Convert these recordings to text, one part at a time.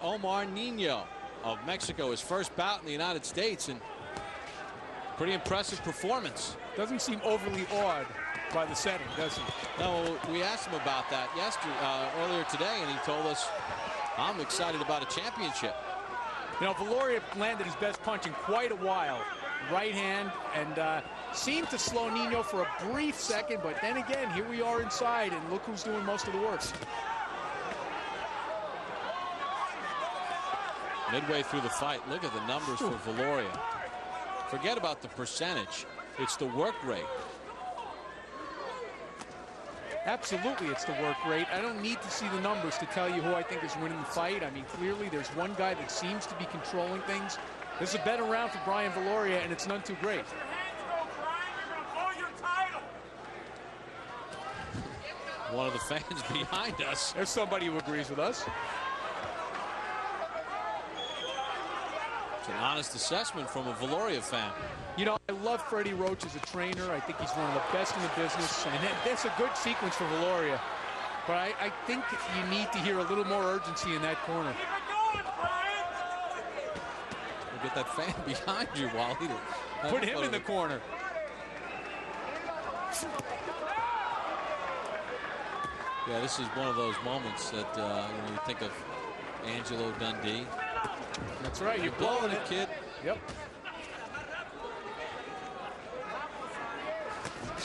Omar Nino of Mexico, his first bout in the United States, and pretty impressive performance. Doesn't seem overly awed by the setting, does he? No, we asked him about that earlier today, and he told us, I'm excited about a championship. You know, Viloria landed his best punch in quite a while. Right hand, and seemed to slow Nino for a brief second, but then again, here we are inside, and look who's doing most of the work. Midway through the fight, look at the numbers for Viloria. Forget about the percentage. It's the work rate. Absolutely, it's the work rate. I don't need to see the numbers to tell you who I think is winning the fight. I mean, clearly there's one guy that seems to be controlling things. This is a better round for Brian Viloria, and it's none too great. One of the fans behind us. There's somebody who agrees with us. It's an honest assessment from a Viloria fan. You know, I love Freddie Roach as a trainer. I think he's one of the best in the business, and that's a good sequence for Viloria. But I think you need to hear a little more urgency in that corner. Get that fan behind you while he put him in the corner. Yeah, this is one of those moments that you know, you think of Angelo Dundee. That's right, you're blowing it, kid. Yep.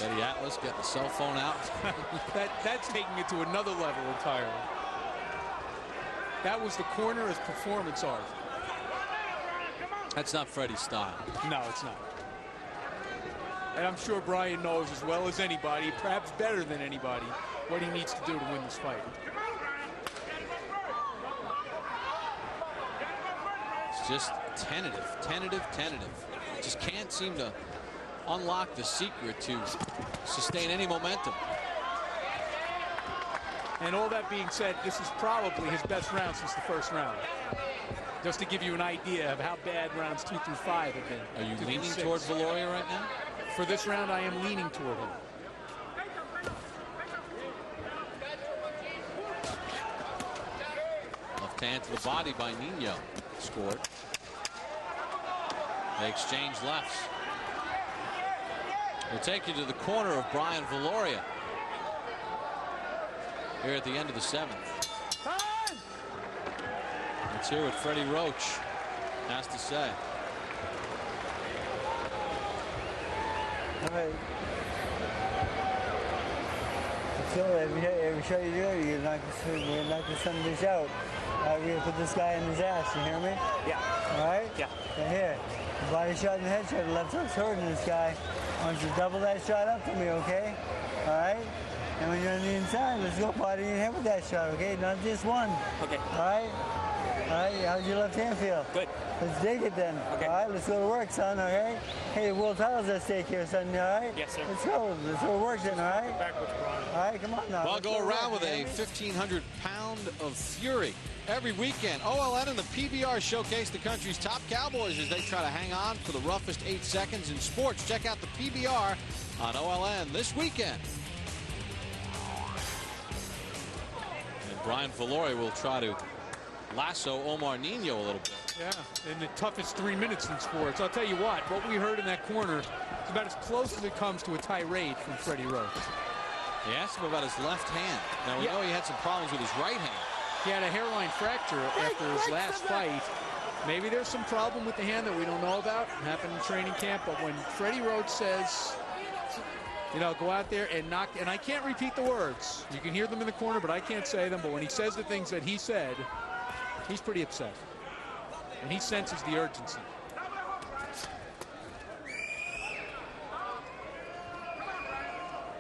Eddie Atlas getting the cell phone out. That's taking it to another level entirely. That was the corner as performance art. That's not Freddie's style. No, it's not. And I'm sure Brian knows as well as anybody, perhaps better than anybody, what he needs to do to win this fight. It's just tentative. Just can't seem to unlock the secret to sustain any momentum. And all that being said, this is probably his best round since the first round. Just to give you an idea of how bad rounds 2 through 5 have been. Are you leaning toward Viloria right now? For this round, I am leaning toward him. Left hand to the body by Nino. Scored. They exchange lefts. We'll take you to the corner of Brian Viloria here at the end of the 7th. Let's hear what Freddie Roach has to say. All right. So every shot you do, you knock the son of a bitch out. We're gonna put this guy in his ass. You hear me? Yeah. All right. Yeah. Right here. Body shot and head shot. The left hook's hurting this guy. Why don't you double that shot up to me, okay? All right. And when you're on the inside, let's go body and head with that shot, okay? Not just one. Okay. All right. All right, how's your left hand feel? Good. Let's dig it then. Okay. All right, let's go to work, son, all right? Hey, the world title's at stake here, son, all right? Yes, sir. Let's go to work then, all right? Backwards, Brian. All right, come on now. Well, I'll go around with a 1,500 pound of fury every weekend. OLN and the PBR showcase the country's top cowboys as they try to hang on for the roughest 8 seconds in sports. Check out the PBR on OLN this weekend. And Brian Viloria will try to lasso Omar Nino a little bit. Yeah, in the toughest 3 minutes in sports. I'll tell you what we heard in that corner is about as close as it comes to a tirade from Freddie Roach. He asked him about his left hand. Now we know he had some problems with his right hand. He had a hairline fracture after his last fight. Maybe there's some problem with the hand that we don't know about. It happened in training camp, but when Freddie Roach says, you know, go out there and knock, and I can't repeat the words. You can hear them in the corner, but I can't say them. But when he says the things that he said, he's pretty upset. And he senses the urgency.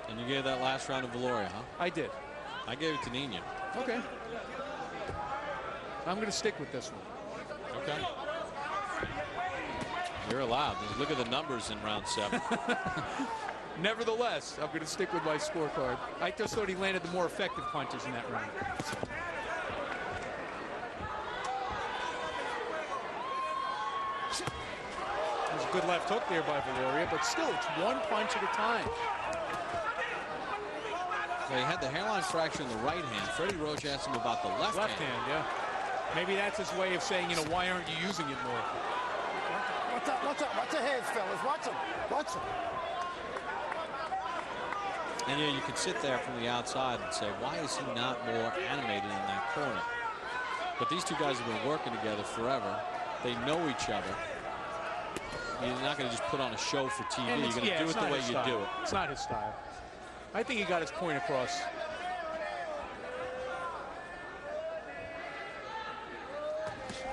And you gave that last round to Viloria, huh? I did. I gave it to Nino. Okay. I'm going to stick with this one. Okay. You're allowed. Look at the numbers in round 7. Nevertheless, I'm going to stick with my scorecard. I just thought he landed the more effective punches in that round. There's a good left hook there by Viloria, but still, it's one punch at a time. So he had the hairline fracture in the right hand. Freddie Roach asked him about the left hand. Yeah. Maybe that's his way of saying, you know, why aren't you using it more? Watch out, watch out, watch your heads, fellas. Watch them, watch them. And you know, you can sit there from the outside and say, why is he not more animated in that corner? But these two guys have been working together forever. They know each other. You're not going to just put on a show for TV. You're going to do it the way you do it. It's not his style. I think he got his point across.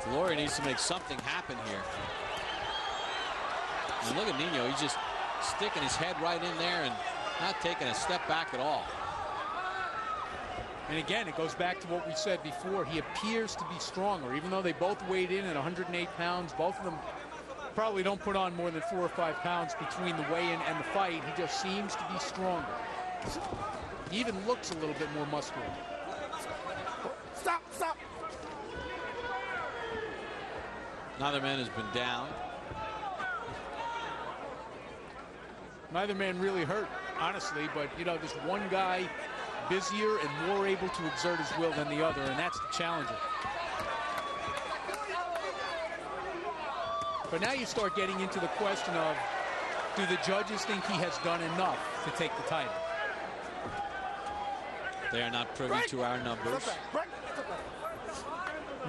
Viloria needs to make something happen here. And look at Nino. He's just sticking his head right in there and not taking a step back at all. And again, it goes back to what we said before. He appears to be stronger. Even though they both weighed in at 108 pounds, both of them probably don't put on more than 4 or 5 pounds between the weigh-in and the fight. He just seems to be stronger. He even looks a little bit more muscular. Stop, stop. Neither man has been down. Neither man really hurt, honestly, but, you know, there's one guy busier and more able to exert his will than the other, and that's the challenger. But now you start getting into the question of, do the judges think he has done enough to take the title? They are not privy to our numbers.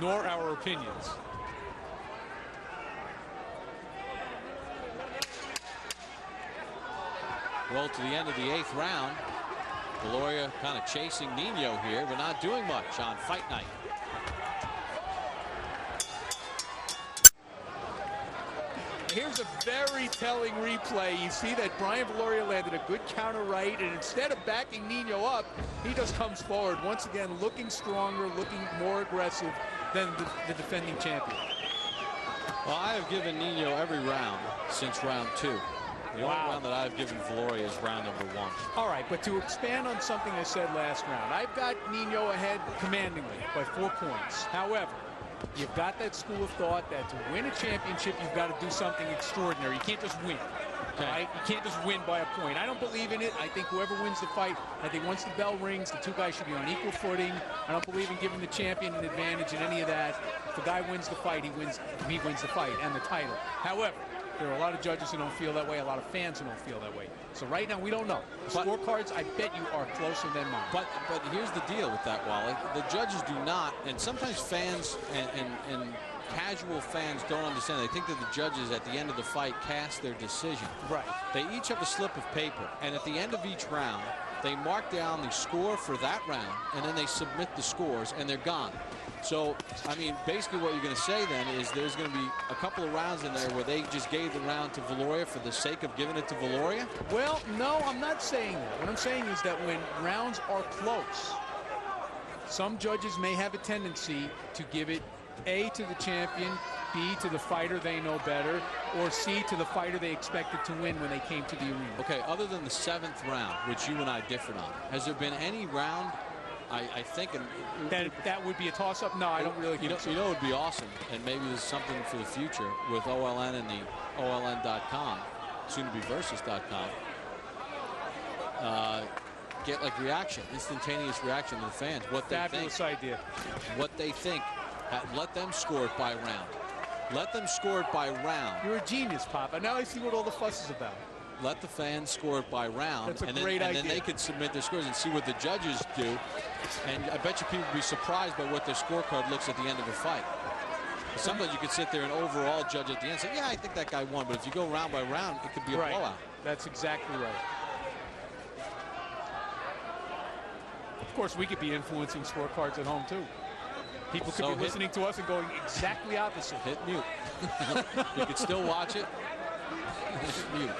Nor our opinions. Roll to the end of the 8th round. Viloria kind of chasing Nino here, but not doing much on fight night. Here's a very telling replay. You see that Brian Viloria landed a good counter right, and instead of backing Nino up, he just comes forward. Once again, looking stronger, looking more aggressive than the defending champion. Well, I have given Nino every round since round 2. The only round that I've given Viloria is round number 1. All right, but to expand on something I said last round, I've got Nino ahead commandingly by 4 points. However, you've got that school of thought that to win a championship, you've got to do something extraordinary. You can't just win. Okay. Right? You can't just win by a point. I don't believe in it. I think whoever wins the fight, I think once the bell rings, the two guys should be on equal footing. I don't believe in giving the champion an advantage in any of that. If the guy wins the fight, he wins the fight and the title. However, there are a lot of judges who don't feel that way, a lot of fans who don't feel that way. So right now, we don't know. The scorecards, I bet you, are closer than mine. But here's the deal with that, Wally. The judges do not, and sometimes fans and casual fans don't understand. They think that the judges at the end of the fight cast their decision. Right. They each have a slip of paper, and at the end of each round, they mark down the score for that round, and then they submit the scores, and they're gone. So, I mean, basically what you're going to say then is there's going to be a couple of rounds in there where they just gave the round to Viloria for the sake of giving it to Viloria? Well, no, I'm not saying that. What I'm saying is that when rounds are close, some judges may have a tendency to give it A, to the champion, B, to the fighter they know better, or C, to the fighter they expected to win when they came to the arena. Okay, other than the 7th round, which you and I differed on, has there been any round, I think... That would be a toss-up? No, I don't really think so. You know it would be awesome, and maybe there's something for the future with OLN and the OLN.com, soon-to-be Versus.com. Get like reaction, instantaneous reaction to the fans. What they Fabulous think. idea. What they think. Let them score it by round. Let them score it by round. You're a genius, Papa. Now I see what all the fuss is about. Let the fans score it by round. That's a great idea. And then they could submit their scores and see what the judges do. And I bet you people would be surprised by what their scorecard looks at the end of a fight. Sometimes you could sit there and overall judge at the end and say, yeah, I think that guy won. But if you go round by round, it could be a blowout. That's exactly right. Of course, we could be influencing scorecards at home, too. People could be listening to us and going exactly opposite. Hit mute. You could still watch it. Hit mute.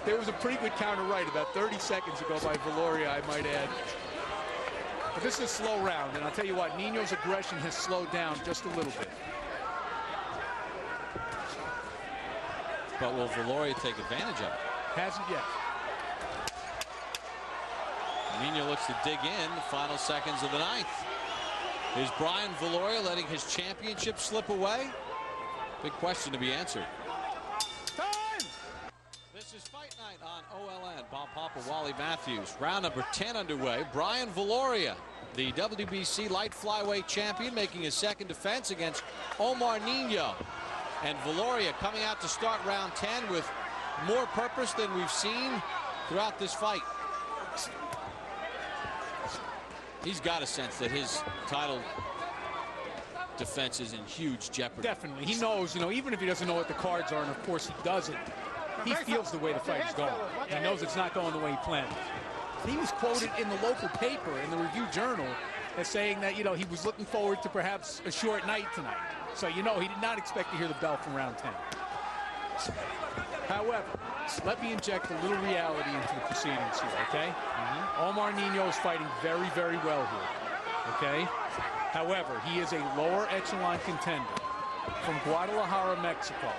There was a pretty good counter right about 30 seconds ago by Viloria, I might add. But this is a slow round, and I'll tell you what, Nino's aggression has slowed down just a little bit. But will Viloria take advantage of it? Hasn't yet. Nino looks to dig in the final seconds of the 9th. Is Brian Viloria letting his championship slip away? Big question to be answered. Time! This This is Fight Night on OLN. Bob Papa, Wally Matthews. Round number 10 underway. Brian Viloria, the WBC light flyweight champion, making his second defense against Omar Nino. And Viloria coming out to start round 10 with more purpose than we've seen throughout this fight. He's got a sense that his title defense is in huge jeopardy. Definitely. He knows, even if he doesn't know what the cards are, and of course he doesn't, he feels the way the fight is going. He knows it's not going the way he planned. He was quoted in the local paper, in the Review Journal, as saying that, he was looking forward to perhaps a short night tonight. So, he did not expect to hear the bell from round 10. However, let me inject a little reality into the proceedings here, okay? Omar Nino is fighting very, very well here, okay? However, he is a lower echelon contender from Guadalajara, Mexico,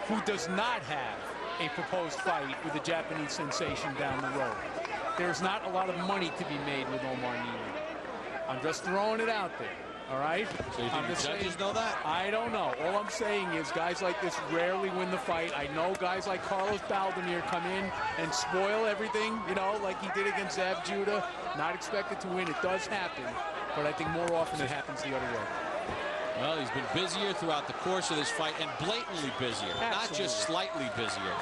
who does not have a proposed fight with a Japanese sensation down the road. There's not a lot of money to be made with Omar Nino. I'm just throwing it out there, all right? So you think the judges know that? I don't know. All I'm saying is guys like this rarely win the fight. I know guys like Carlos Baldemir come in and spoil everything, like he did against Zab Judah. Not expected to win. It does happen, but I think more often it happens the other way. Well, he's been busier throughout the course of this fight, and blatantly busier. Absolutely. Not just slightly busier.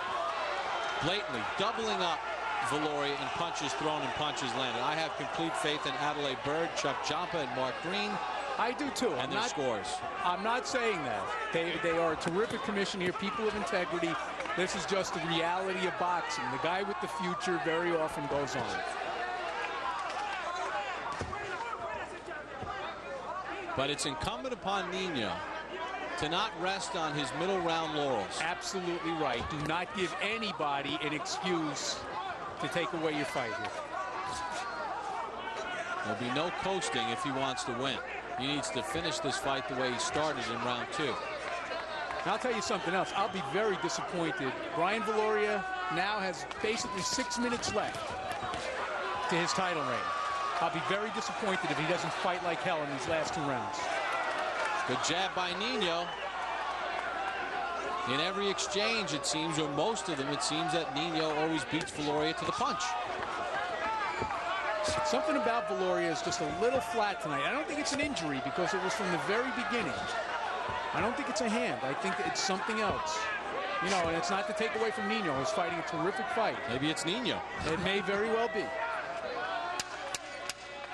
Blatantly doubling up Viloria in punches thrown and punches landed. I have complete faith in Adelaide Bird, Chuck Champa, and Mark Green. I do too. And their scores. I'm not saying that. They are a terrific commission here, people of integrity. This is just the reality of boxing. The guy with the future very often goes on. But it's incumbent upon Nino to not rest on his middle round laurels. Absolutely right. Do not give anybody an excuse to take away your fight here. There'll be no coasting if he wants to win. He needs to finish this fight the way he started in round 2. Now, I'll tell you something else. I'll be very disappointed. Brian Viloria now has basically 6 minutes left to his title reign. I'll be very disappointed if he doesn't fight like hell in these last 2 rounds. Good jab by Nino. In every exchange, it seems, or most of them, it seems that Nino always beats Viloria to the punch. Something about Viloria is just a little flat tonight. I don't think it's an injury because it was from the very beginning. I don't think it's a hand. I think it's something else. And it's not to take away from Nino, who's fighting a terrific fight. Maybe it's Nino. It may very well be.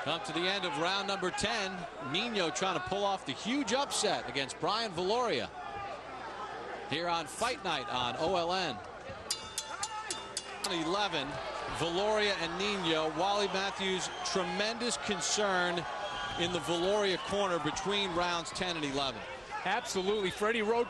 Come to the end of round number 10. Nino trying to pull off the huge upset against Brian Viloria here on Fight Night on OLN. 11, Viloria and Nino. Wally Matthews, tremendous concern in the Viloria corner between rounds 10 and 11. Absolutely. Freddie Roach